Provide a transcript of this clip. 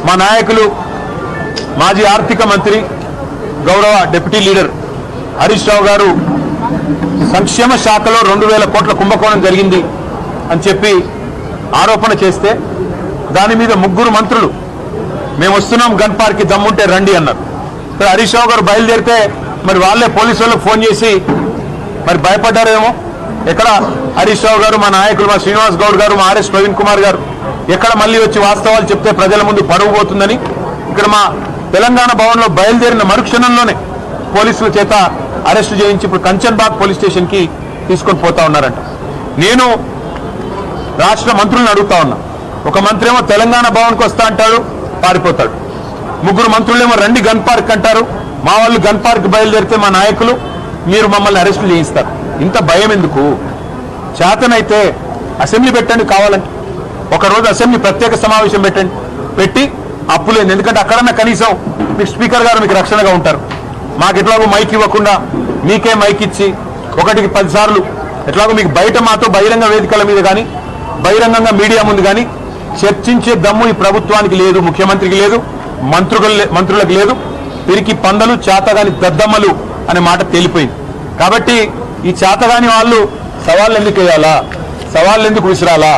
మా నాయకులు మాజీ ఆర్థిక మంత్రి గౌరవ డిప్యూటీ లీడర్ హరీష్ రావు గారు సంక్షేమ శాఖలో 2000 కోట్ల కుంభకోణం జరిగింది అని చెప్పి ఆరోపణ చేస్తే దాని మీద 3 మంత్రులు మేము వస్తున్నాం గన్ పార్క్కి దమ్ముంటే రండి అన్నారు. హరీష్ రావు గారు బయలుదేరితే మరి వాళ్ళే పోలీసు వాళ్ళకి ఫోన్ చేసి మరి భయపడ్డారేమో. ఎక్కడ హరీష్ రావు గారు, మా నాయకులు మా శ్రీనివాస్ గౌడ్ గారు, మా ఆర్ఎస్ ప్రవీణ్ కుమార్ గారు ఎక్కడ మళ్ళీ వచ్చి వాస్తవాలు చెప్తే ప్రజల ముందు పరువు పోతుందని ఇక్కడ మా తెలంగాణ భవన్లో బయలుదేరిన మరుక్షణంలోనే పోలీసుల చేత అరెస్టు చేయించి ఇప్పుడు కంచన్బాగ్ పోలీస్ స్టేషన్కి తీసుకొని పోతా ఉన్నారంట. నేను రాష్ట్ర మంత్రులను అడుగుతా ఉన్నా. ఒక మంత్రి ఏమో తెలంగాణ భవన్కి వస్తా అంటాడు, పారిపోతాడు. 3 మంత్రులేమో రండి గన్ పార్క్ అంటారు. మా వాళ్ళు గన్ పార్క్ బయలుదేరితే మా నాయకులు మీరు మమ్మల్ని అరెస్టు చేయిస్తారు. ఇంత భయం ఎందుకు? చేతనైతే అసెంబ్లీ పెట్టండి, కావాలంటే ఒకరోజు అసెంబ్లీ ప్రత్యేక సమావేశం పెట్టి అప్పులేదు. ఎందుకంటే అక్కడన్నా కనీసం మీకు స్పీకర్ గారు మీకు రక్షణగా ఉంటారు. మాకు ఎట్లాగో మైక్ ఇవ్వకుండా మీకే మైక్ ఇచ్చి 1కి 10 సార్లు ఎట్లాగో మీకు బయట మాతో బహిరంగ వేదికల మీద కానీ బహిరంగంగా మీడియా ముందు కానీ చర్చించే దమ్ము ఈ ప్రభుత్వానికి లేదు, ముఖ్యమంత్రికి లేదు, మంత్రులకు లేదు. పిరికి పందలు చేతగాని దద్దమ్మలు అనే మాట తేలిపోయింది. కాబట్టి ఈ చేతగాని వాళ్ళు సవాళ్ళు ఎందుకు వేయాలా, సవాళ్ళు ఎందుకు విసిరాలా?